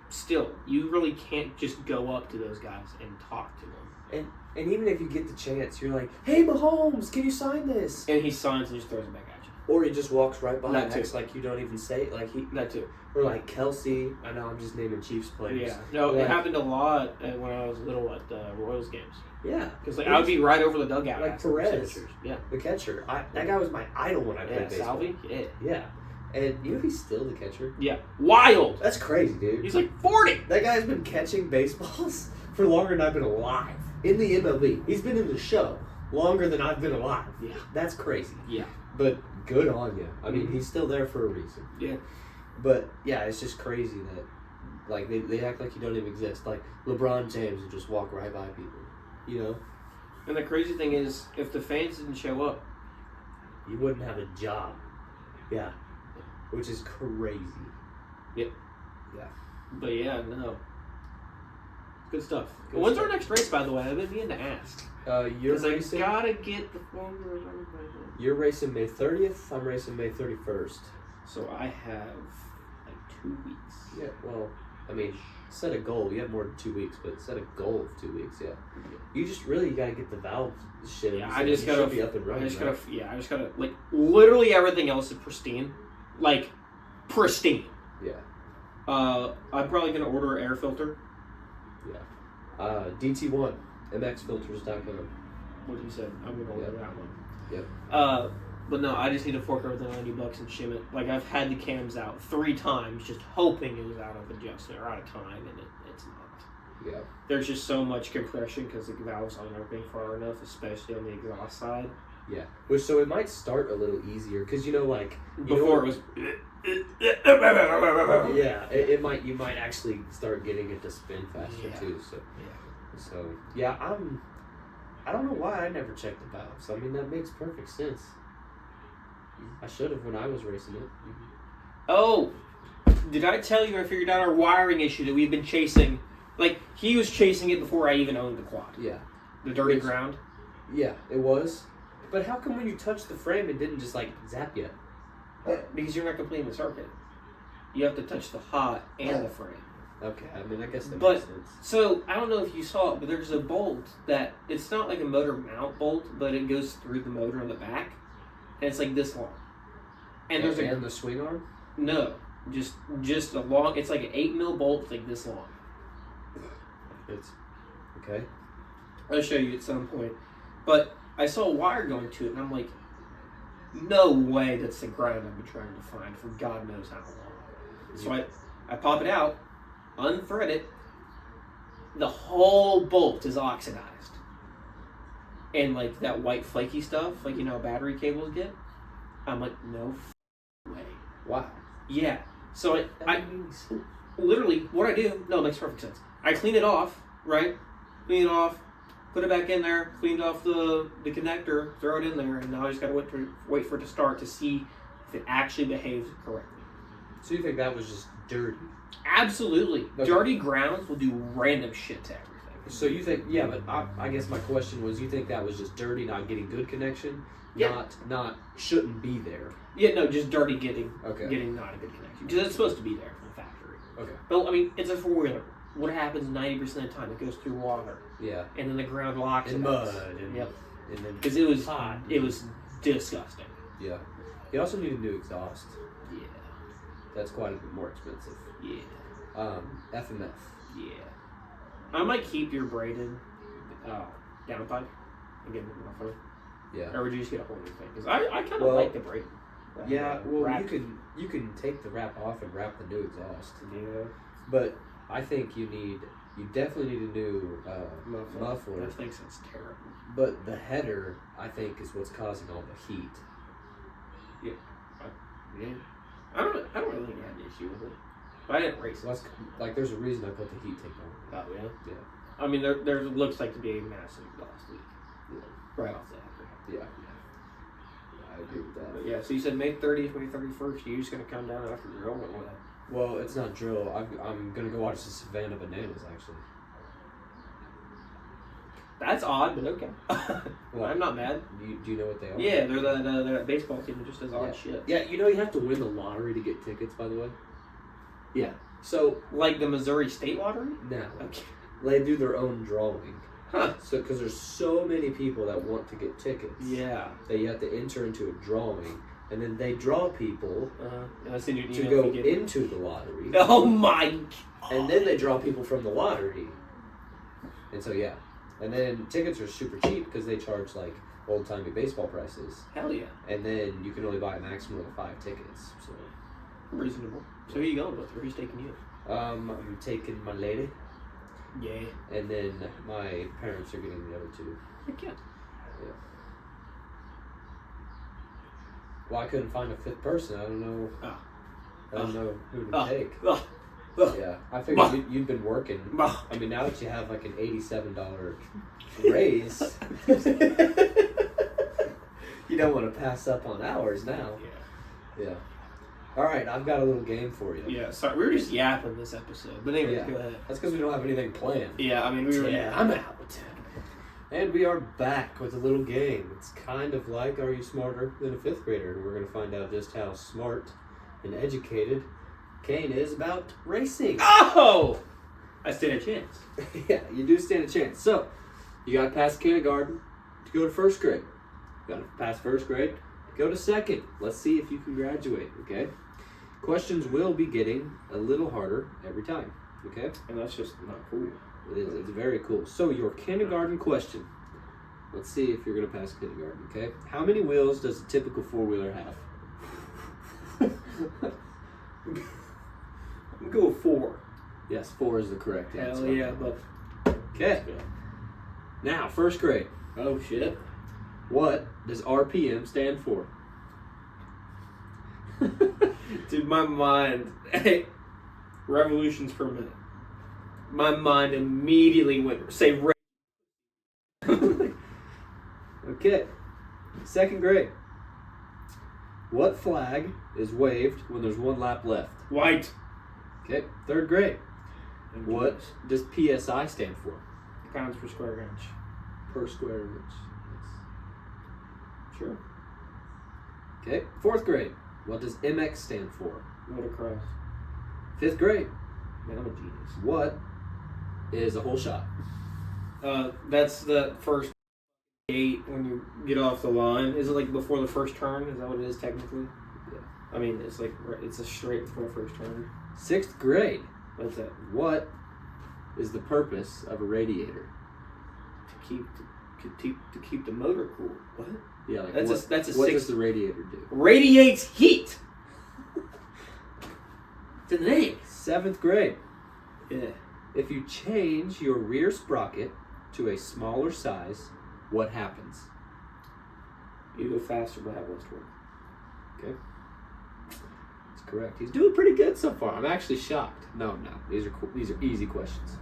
Speaker 2: still, you really can't just go up to those guys and talk to them.
Speaker 1: And even if you get the chance, you're like, "Hey, Mahomes, can you sign this?"
Speaker 2: And he signs and just throws it back at you.
Speaker 1: Or he just walks right by and
Speaker 2: too.
Speaker 1: acts like you don't even say it.
Speaker 2: That too.
Speaker 1: Or Kelsey. I know I'm just naming Chiefs players.
Speaker 2: Yeah. No, it happened a lot when I was little at Royals games.
Speaker 1: Yeah.
Speaker 2: Because I would be right over the dugout.
Speaker 1: Perez.
Speaker 2: Yeah.
Speaker 1: The catcher. That guy was my idol when I played baseball.
Speaker 2: Salvi? Yeah.
Speaker 1: Yeah. And he's still the catcher?
Speaker 2: Yeah. Wild!
Speaker 1: That's crazy, dude.
Speaker 2: He's 40!
Speaker 1: That guy's been catching baseballs for longer than I've been alive. In the MLB. He's been in the show longer than I've been alive.
Speaker 2: Yeah.
Speaker 1: That's crazy.
Speaker 2: Yeah.
Speaker 1: But good on you. He's still there for a reason.
Speaker 2: Yeah.
Speaker 1: But, yeah, it's just crazy that, they act like you don't even exist. LeBron James would just walk right by people,
Speaker 2: And the crazy thing is, if the fans didn't show up,
Speaker 1: you wouldn't have a job. Yeah. Which is crazy.
Speaker 2: Yep.
Speaker 1: Yeah.
Speaker 2: But yeah, no. Good stuff.
Speaker 1: Good
Speaker 2: When's
Speaker 1: stuff.
Speaker 2: our next race, by the way? I've been meaning to ask.
Speaker 1: You're
Speaker 2: Because I
Speaker 1: racing.
Speaker 2: gotta get the phone.
Speaker 1: You're racing May 30th. I'm racing May 31st.
Speaker 2: So I have like 2 weeks.
Speaker 1: Yeah. Well, I mean, set a goal. You have more than 2 weeks, but set a goal of 2 weeks. Yeah. You just really gotta get the valve shit.
Speaker 2: Yeah,
Speaker 1: so
Speaker 2: I just
Speaker 1: you
Speaker 2: gotta
Speaker 1: should be up and running.
Speaker 2: I just
Speaker 1: right?
Speaker 2: gotta like literally everything else is pristine, like pristine.
Speaker 1: Yeah.
Speaker 2: I'm probably gonna order an air filter.
Speaker 1: Yeah. DT1 MXFilters.com.
Speaker 2: What you said, I'm gonna order that one.
Speaker 1: Yep.
Speaker 2: But no, I just need to fork over the $90 and shim it. Like I've had the cams out 3 times, just hoping it was out of adjustment or out of time, and it's not.
Speaker 1: Yeah.
Speaker 2: There's just so much compression because the valves aren't opening far enough, especially on the exhaust side.
Speaker 1: Yeah. Which so it might start a little easier because like
Speaker 2: Before it was.
Speaker 1: Yeah, it might. You might actually start getting it to spin faster too. So yeah, I don't know why I never checked the valves. I mean, that makes perfect sense. I should have when I was racing it.
Speaker 2: Oh, did I tell you I figured out our wiring issue that we've been chasing? Like, he was chasing it before I even owned the quad.
Speaker 1: Yeah.
Speaker 2: The dirty ground.
Speaker 1: Yeah, it was. But how come when you touched the frame it didn't just like zap you?
Speaker 2: Because you're not completing the circuit. You have to touch the hot and the frame.
Speaker 1: Okay, I mean, I guess that
Speaker 2: But-
Speaker 1: makes sense.
Speaker 2: So, I don't know if you saw it, but there's a bolt that, it's not like a motor mount bolt, but it goes through the motor on the back. And it's like this long. And there's
Speaker 1: And the swing arm?
Speaker 2: no, just a long, it's like an 8mm bolt, like this long.
Speaker 1: It's okay.
Speaker 2: I'll show you at some point. But I saw a wire going to it, and I'm like, no way that's the grind I've been trying to find for God knows how long. So I pop it out, unthread it, the whole bolt is oxidized. And like that white flaky stuff, like you know how battery cables get, I'm like, no way.
Speaker 1: Wow.
Speaker 2: Yeah. So I literally, what I do, no, it makes perfect sense. I clean it off, right? Clean it off, put it back in there, cleaned off the connector, throw it in there, and now I just gotta wait for it to start to see if it actually behaves correctly.
Speaker 1: So you think that was just dirty?
Speaker 2: Absolutely.
Speaker 1: Okay.
Speaker 2: Dirty grounds will do random shit to everything.
Speaker 1: So you think, yeah, but I guess my question was, you think that was just dirty, not getting good connection?
Speaker 2: Yeah.
Speaker 1: Not shouldn't be there.
Speaker 2: Yeah, no, just dirty getting not a good connection. Because it's supposed to be there from the factory.
Speaker 1: Okay.
Speaker 2: But, I mean, it's a four-wheeler. What happens 90% of the time? It goes through water.
Speaker 1: Yeah.
Speaker 2: And then the ground locks
Speaker 1: And
Speaker 2: it
Speaker 1: mud.
Speaker 2: up.
Speaker 1: And,
Speaker 2: Yep.
Speaker 1: And then
Speaker 2: Because it was
Speaker 1: hot.
Speaker 2: it was disgusting.
Speaker 1: Yeah. You also need a new exhaust.
Speaker 2: Yeah.
Speaker 1: That's quite a bit more expensive.
Speaker 2: Yeah.
Speaker 1: FMF.
Speaker 2: Yeah. I might keep your braided downpipe and get a new muffler.
Speaker 1: Yeah.
Speaker 2: Or would you just get a whole new thing? Because I kind of
Speaker 1: Well,
Speaker 2: like the braid.
Speaker 1: Yeah. Well,
Speaker 2: wrap.
Speaker 1: you can take the wrap off and wrap the new exhaust.
Speaker 2: Yeah.
Speaker 1: But I think you definitely need a new muffler.
Speaker 2: That thing sounds terrible.
Speaker 1: But the header, I think, is what's causing all the heat.
Speaker 2: Yeah. I don't really think I had an issue with it. I didn't race
Speaker 1: So
Speaker 2: it.
Speaker 1: that's there's a reason I put the heat tank on.
Speaker 2: Oh, yeah?
Speaker 1: Yeah.
Speaker 2: I mean, there looks like to be a massive exhaust leak.
Speaker 1: Yeah.
Speaker 2: Right off the header.
Speaker 1: Yeah. I agree with that.
Speaker 2: But yeah, so you said May 30th, May 31st, you're just going to come down after the drill or what?
Speaker 1: Well, it's not drill. I'm gonna go watch the Savannah Bananas actually.
Speaker 2: That's odd, but okay.
Speaker 1: Well,
Speaker 2: I'm not mad.
Speaker 1: Do you know what they are?
Speaker 2: Yeah, they're that baseball team that just does odd shit.
Speaker 1: Yeah, you know you have to win the lottery to get tickets, by the way. Yeah. So
Speaker 2: Like the Missouri State Lottery?
Speaker 1: now
Speaker 2: Okay.
Speaker 1: they do their own drawing.
Speaker 2: Huh.
Speaker 1: So because there's so many people that want to get tickets.
Speaker 2: Yeah.
Speaker 1: That you have to enter into a drawing, and then they draw people
Speaker 2: And I send you an
Speaker 1: to
Speaker 2: email
Speaker 1: go
Speaker 2: if you get-
Speaker 1: into the lottery,
Speaker 2: Oh my God.
Speaker 1: and then they draw people from the lottery. And so yeah, and then tickets are super cheap because they charge like old-timey baseball prices,
Speaker 2: Hell yeah.
Speaker 1: and then you can only buy a maximum of 5 tickets. So
Speaker 2: Reasonable. So who are you going with, or who's taking you?
Speaker 1: I'm taking my lady,
Speaker 2: Yeah.
Speaker 1: and then my parents are getting the other 2.
Speaker 2: Heck yeah.
Speaker 1: Yeah. Well, I couldn't find a 5th person. I don't know.
Speaker 2: Oh.
Speaker 1: I don't know who to take.
Speaker 2: Oh.
Speaker 1: Yeah, I figured you'd been working.
Speaker 2: Oh.
Speaker 1: I mean, now that you have like an $87 raise, you don't want to pass up on hours now.
Speaker 2: Yeah.
Speaker 1: Yeah. All right, I've got a little game for you.
Speaker 2: Yeah, sorry, we were just yapping this episode. But anyway,
Speaker 1: Yeah.
Speaker 2: go ahead.
Speaker 1: That's because we don't have anything planned.
Speaker 2: Yeah, I mean, we were.
Speaker 1: Yeah, I'm out. And we are back with a little game. It's kind of like Are You Smarter Than a Fifth Grader? And we're going to find out just how smart and educated Kane is about racing.
Speaker 2: Oh! I stand a chance.
Speaker 1: Yeah, you do stand a chance. So, you got to pass kindergarten to go to first grade. You got to pass first grade to go to second. Let's see if you can graduate, okay? Questions will be getting a little harder every time, okay?
Speaker 2: And that's just not cool.
Speaker 1: It is. It's very cool. So your kindergarten question. Let's see if you're going to pass kindergarten, okay? How many wheels does a typical four-wheeler have?
Speaker 2: I'm going to go with 4.
Speaker 1: Yes, 4 is the correct answer.
Speaker 2: Hell yeah, but...
Speaker 1: Okay. Now, first grade.
Speaker 2: Oh, shit.
Speaker 1: What does RPM stand for?
Speaker 2: Dude, my mind... revolutions per minute. My mind immediately went... Say...
Speaker 1: Okay. Second grade. What flag is waved when there's one lap left?
Speaker 2: White.
Speaker 1: Okay. Third grade. What does PSI stand for?
Speaker 2: Pounds per square inch.
Speaker 1: Per square inch.
Speaker 2: Sure.
Speaker 1: Okay. Fourth grade. What does MX stand for?
Speaker 2: Motocross.
Speaker 1: Fifth grade.
Speaker 2: Man, I'm a genius.
Speaker 1: What is a whole shot?
Speaker 2: That's the first gate when you get off the line. Is it like before the first turn? Is that what it is technically?
Speaker 1: Yeah.
Speaker 2: I mean, it's like it's a straight before the first turn.
Speaker 1: Sixth grade.
Speaker 2: What's that?
Speaker 1: What is the purpose of a radiator?
Speaker 2: To keep the motor cool. What?
Speaker 1: Yeah, like
Speaker 2: That's
Speaker 1: what
Speaker 2: sixth.
Speaker 1: does the radiator do?
Speaker 2: Radiates heat. It's in the name.
Speaker 1: Seventh grade.
Speaker 2: Yeah.
Speaker 1: If you change your rear sprocket to a smaller size, what happens?
Speaker 2: You go faster but have less work.
Speaker 1: Okay. That's correct. He's doing pretty good so far. I'm actually shocked. No. These are easy questions.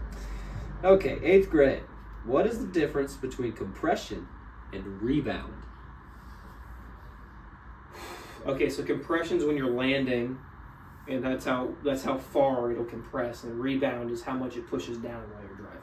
Speaker 1: Okay, 8th grade. What is the difference between compression and rebound?
Speaker 2: Okay, so compression's when you're landing, and that's how far it'll compress, and rebound is how much it pushes down while you're driving.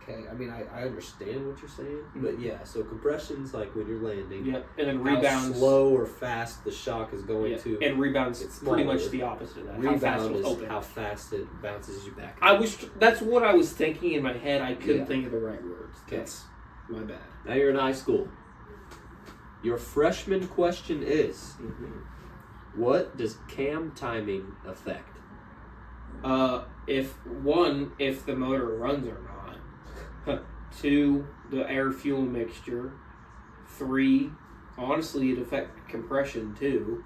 Speaker 1: Okay, I mean, I understand what you're saying, but yeah, so compression's like when you're landing.
Speaker 2: Yeah, and then
Speaker 1: How
Speaker 2: rebound's
Speaker 1: slow or fast the shock is going to.
Speaker 2: and rebound's
Speaker 1: It's
Speaker 2: pretty
Speaker 1: smaller.
Speaker 2: much the opposite of that.
Speaker 1: Rebound
Speaker 2: how fast it'll
Speaker 1: is
Speaker 2: open.
Speaker 1: how fast it bounces you back.
Speaker 2: That's what I was thinking in my head. I couldn't
Speaker 1: Yeah.
Speaker 2: think of the right words.
Speaker 1: Okay.
Speaker 2: That's my bad.
Speaker 1: Now you're in high school. Your freshman question is, what does cam timing affect?
Speaker 2: If the motor runs or not. 2, the air fuel mixture. 3, honestly, it affects compression too.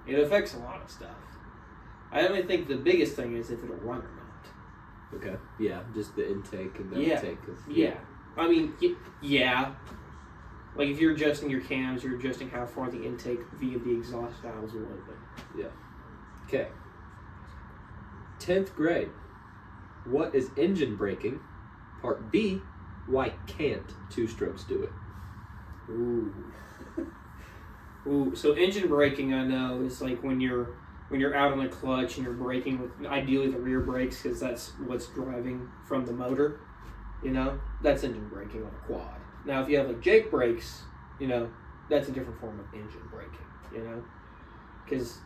Speaker 2: It affects a lot of stuff. I only think the biggest thing is if it'll run or not.
Speaker 1: Okay. Yeah, just the intake and the
Speaker 2: Yeah.
Speaker 1: outtake of.
Speaker 2: Yeah. I mean, yeah. Like if you're adjusting your cams, you're adjusting how far the intake via the exhaust valves will open.
Speaker 1: Yeah. Okay. 10th grade. What is engine braking? Part B. Why can't two-strokes do it?
Speaker 2: Ooh. Ooh. So engine braking, I know, is like when you're out on the clutch and you're braking with ideally the rear brakes because that's what's driving from the motor. You know, that's engine braking on a quad. Now, if you have like Jake brakes, you know, that's a different form of engine braking. You know, because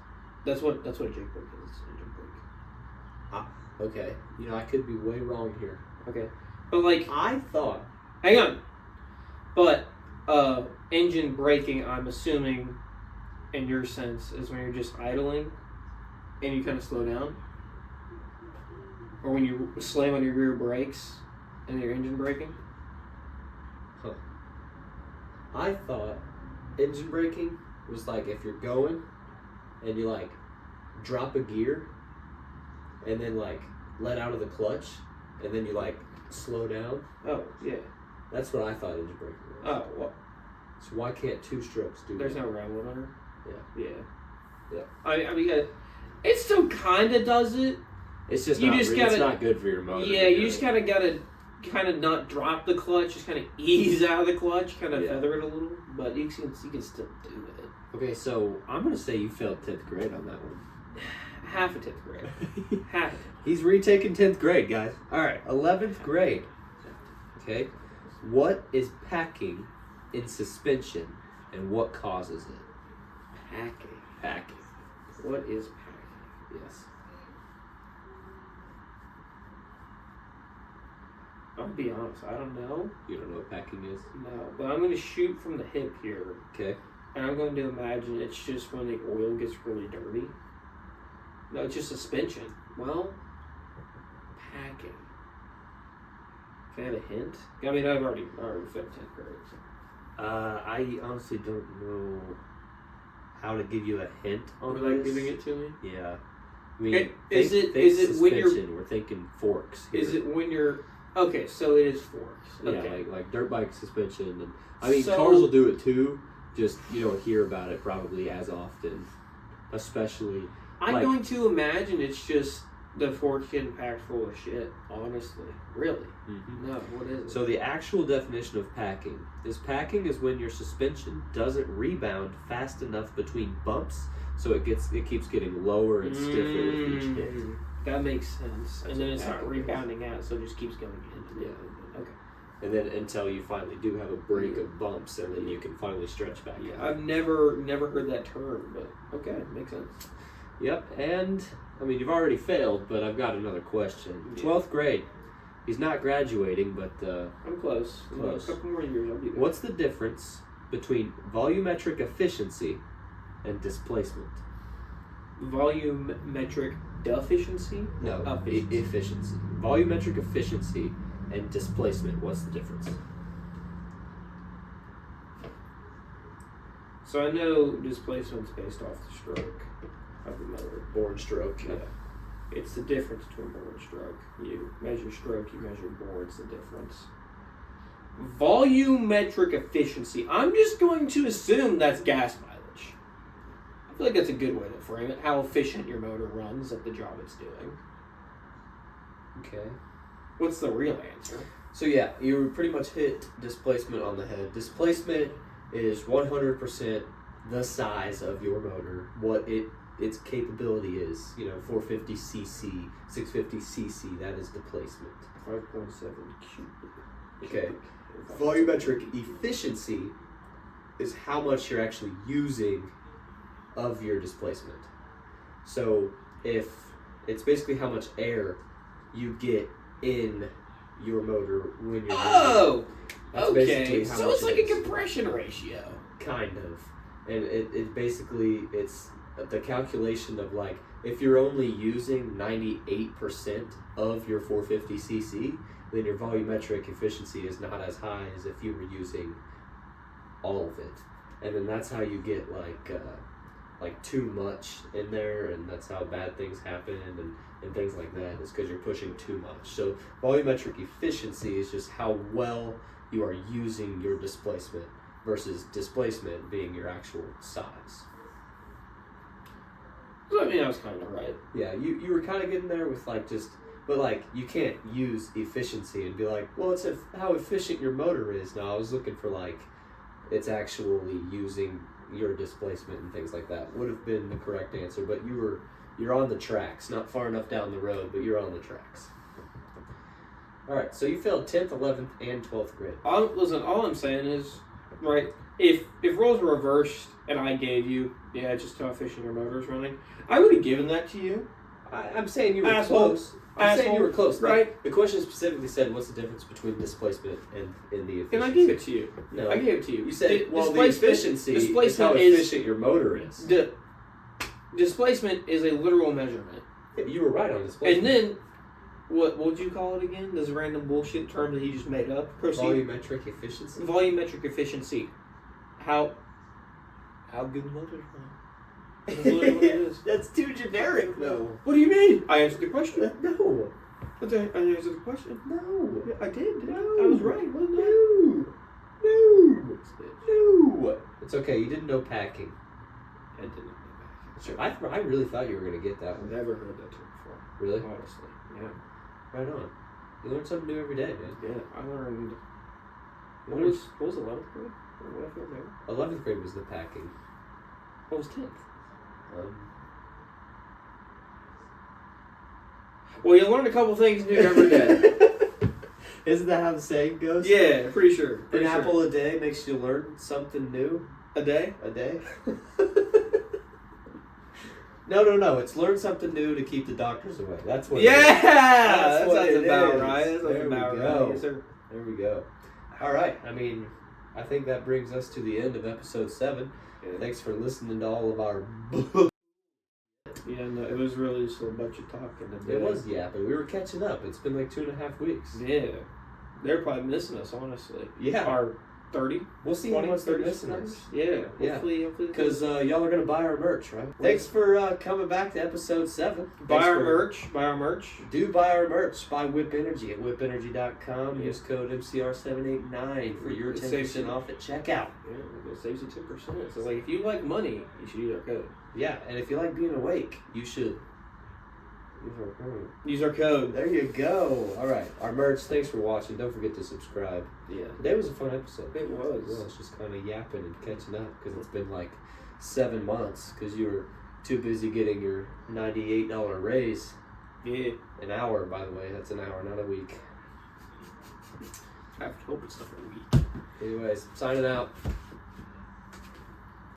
Speaker 2: that's what a Jake brake is. Engine brake.
Speaker 1: Okay. You know, I could be way wrong here.
Speaker 2: Okay, but like,
Speaker 1: I thought.
Speaker 2: hang on, but engine braking, I'm assuming, in your sense, is when you're just idling and you kind of slow down, or when you slam on your rear brakes and your engine braking.
Speaker 1: I thought engine braking was like if you're going and you like drop a gear and then like let out of the clutch and then you like slow down.
Speaker 2: Oh yeah.
Speaker 1: That's what I thought engine braking was.
Speaker 2: Oh well.
Speaker 1: So why can't two-strokes do
Speaker 2: There's
Speaker 1: that?
Speaker 2: no rev limiter.
Speaker 1: Yeah.
Speaker 2: Yeah. I mean, it still kind of does it.
Speaker 1: It's just
Speaker 2: You
Speaker 1: not
Speaker 2: just
Speaker 1: it's
Speaker 2: gotta-
Speaker 1: not good for your motor.
Speaker 2: Yeah, you just kind of gotta kind of not drop the clutch, just kind of ease out of the clutch, kind of
Speaker 1: Yeah.
Speaker 2: feather it a little, but you can still do it.
Speaker 1: Okay, so I'm gonna say you failed 10th grade on that one.
Speaker 2: Half a 10th grade. Half a 10th.
Speaker 1: He's retaking 10th grade, guys. All right, 11th grade. Okay, what is packing in suspension, and what causes it?
Speaker 2: Packing.
Speaker 1: Packing.
Speaker 2: What is packing?
Speaker 1: Yes.
Speaker 2: I'll be honest, I don't know.
Speaker 1: You don't know what packing is?
Speaker 2: No, but I'm going to shoot from the hip here.
Speaker 1: Okay.
Speaker 2: And I'm going to imagine it's just when the oil gets really dirty. No, it's just suspension. Well, packing. Can I have a hint? I mean, I've already failed 10th grade. So.
Speaker 1: I honestly don't know how to give you a hint on
Speaker 2: Like
Speaker 1: this.
Speaker 2: giving it to me?
Speaker 1: Yeah. I mean,
Speaker 2: Okay, is it when you're-
Speaker 1: suspension, we're thinking forks here.
Speaker 2: Is it when you're... Okay, so it is forks. Okay.
Speaker 1: Yeah, like dirt bike suspension, and I mean
Speaker 2: So-
Speaker 1: cars will do it too. Just you don't hear about it probably as often, especially.
Speaker 2: I'm
Speaker 1: like-
Speaker 2: going to imagine it's just the fork getting packed full of shit, honestly. Really?
Speaker 1: Mhm.
Speaker 2: No, what is it?
Speaker 1: So the actual definition of packing is when your suspension doesn't rebound fast enough between bumps, so it keeps getting lower and stiffer with each hit.
Speaker 2: That makes sense.
Speaker 1: That's
Speaker 2: And then
Speaker 1: what
Speaker 2: it's not
Speaker 1: packing is.
Speaker 2: rebounding out, so it just keeps going in.
Speaker 1: Yeah.
Speaker 2: Okay.
Speaker 1: And then until you finally do have a break of bumps, and then you can finally stretch back
Speaker 2: Yeah,
Speaker 1: out.
Speaker 2: I've never heard that term, but okay, makes sense.
Speaker 1: Yep, and I mean you've already failed, but I've got another question.
Speaker 2: Yeah.
Speaker 1: 12th grade. He's not graduating, but
Speaker 2: I'm close.
Speaker 1: Close.
Speaker 2: A couple more years, I'll be there.
Speaker 1: what's the difference between volumetric efficiency and displacement?
Speaker 2: Volumetric deficiency?
Speaker 1: No,
Speaker 2: Efficiency.
Speaker 1: efficiency. Volumetric efficiency and displacement. What's the difference?
Speaker 2: So I know displacement's based off the stroke of the motor.
Speaker 1: Born stroke.
Speaker 2: Yeah. It's the difference between bore and stroke. You measure stroke, you measure bore, it's the difference. Volumetric efficiency. I'm just going to assume that's gas mileage. I feel like that's a good way to frame it. How efficient your motor runs at the job it's doing.
Speaker 1: Okay.
Speaker 2: What's the real answer?
Speaker 1: So yeah, you pretty much hit displacement on the head. Displacement is 100% the size of your motor, what its capability is. 450 cc, 650 cc. That is displacement.
Speaker 2: 5.7 cubic.
Speaker 1: Okay. Volumetric efficiency is how much you're actually using of your displacement. So if it's basically how much air you get in your motor when you're
Speaker 2: Oh!
Speaker 1: That's
Speaker 2: Okay,
Speaker 1: basically how
Speaker 2: so
Speaker 1: much
Speaker 2: it's like
Speaker 1: it
Speaker 2: a
Speaker 1: is.
Speaker 2: compression ratio.
Speaker 1: Kind of. And it basically, it's the calculation of like, if you're only using 98% of your 450cc, then your volumetric efficiency is not as high as if you were using all of it. And then that's how you get like too much in there, and that's how bad things happen and things like that, is because you're pushing too much. So volumetric efficiency is just how well you are using your displacement versus displacement being your actual size.
Speaker 2: So I mean, I was kind of right.
Speaker 1: Yeah, you were kind of getting there with but like you can't use efficiency and be like, well, it's how efficient your motor is. No, I was looking for like it's actually using your displacement and things like that would have been the correct answer, but you're on the tracks, not far enough down the road, but you're on the tracks. All right, so you failed 10th, 11th, and 12th grade.
Speaker 2: Listen, all I'm saying is, right, if roles were reversed and I gave you, just how efficient your motor is running, I would have given that to you.
Speaker 1: I'm saying you were
Speaker 2: Asshole.
Speaker 1: close. I'm saying you were close,
Speaker 2: right?
Speaker 1: The question specifically said, what's the difference between displacement and the efficiency?
Speaker 2: And I gave it to you.
Speaker 1: No.
Speaker 2: I gave it to you.
Speaker 1: You said, the efficiency is
Speaker 2: displacement
Speaker 1: how efficient your motor is.
Speaker 2: Displacement is a literal measurement.
Speaker 1: Yeah, you were right on displacement.
Speaker 2: And then, what would you call it again? This random bullshit term that he just made up? Proceed.
Speaker 1: Volumetric efficiency?
Speaker 2: Volumetric efficiency. How good motors run. That's literally what it is.
Speaker 1: That's too generic, though.
Speaker 2: What do you mean? I answered the question.
Speaker 1: No.
Speaker 2: I answered the question.
Speaker 1: No.
Speaker 2: Yeah, I did.
Speaker 1: No.
Speaker 2: I was right, wasn't I?
Speaker 1: No. No. No. It's okay. You didn't know packing.
Speaker 2: I didn't.
Speaker 1: Sure. I really thought you were going to get that
Speaker 2: I've
Speaker 1: one.
Speaker 2: never heard that term before.
Speaker 1: Really?
Speaker 2: Honestly. Yeah.
Speaker 1: Right on. You learn something new every day, man.
Speaker 2: Yeah, I learned. What was 11th grade? Or what I feel there?
Speaker 1: 11th grade was the packing.
Speaker 2: What was 10th? Well, you learn a couple things new every day.
Speaker 1: Isn't that how the saying goes?
Speaker 2: Yeah, pretty sure.
Speaker 1: An apple a day makes you learn something new.
Speaker 2: A day?
Speaker 1: A day? No. It's learn something new to keep the doctors away. That's what.
Speaker 2: That
Speaker 1: what
Speaker 2: sounds
Speaker 1: it
Speaker 2: about
Speaker 1: is.
Speaker 2: right. That sounds
Speaker 1: There we
Speaker 2: about
Speaker 1: go.
Speaker 2: right. Yes, sir.
Speaker 1: There we go. All right. I mean, I think that brings us to the end of episode 7.
Speaker 2: Yeah.
Speaker 1: Thanks for listening to all of our.
Speaker 2: Yeah, no, it was really just a bunch of talking.
Speaker 1: It was yapping. We were catching up. It's been like 2.5 weeks.
Speaker 2: Yeah. They're probably missing us, honestly.
Speaker 1: Yeah.
Speaker 2: Our 30.
Speaker 1: We'll see how much they're missing us.
Speaker 2: Yeah.
Speaker 1: Yeah.
Speaker 2: Hopefully.
Speaker 1: Because y'all are going to buy our merch, right? Thanks for coming back to episode 7.
Speaker 2: Buy our merch. Buy our merch.
Speaker 1: Do buy our merch. Buy Whip Energy at whipenergy.com. Use code MCR789 for your 10% off at checkout.
Speaker 2: Yeah, it saves you 10%. So, like, if you like money, you should use our code.
Speaker 1: Yeah, and if you like being awake, you should use our code.
Speaker 2: Use our code.
Speaker 1: There you go. All right, our merch. Thanks for watching. Don't forget to subscribe.
Speaker 2: Yeah.
Speaker 1: Today was a fun episode.
Speaker 2: It was.
Speaker 1: Well, it's just kind of yapping and catching up because it's been like 7 months because you were too busy getting your $98 raise.
Speaker 2: Yeah.
Speaker 1: An hour, by the way. That's an hour, not a week.
Speaker 2: I have to hope it's not a week.
Speaker 1: Anyways, signing out.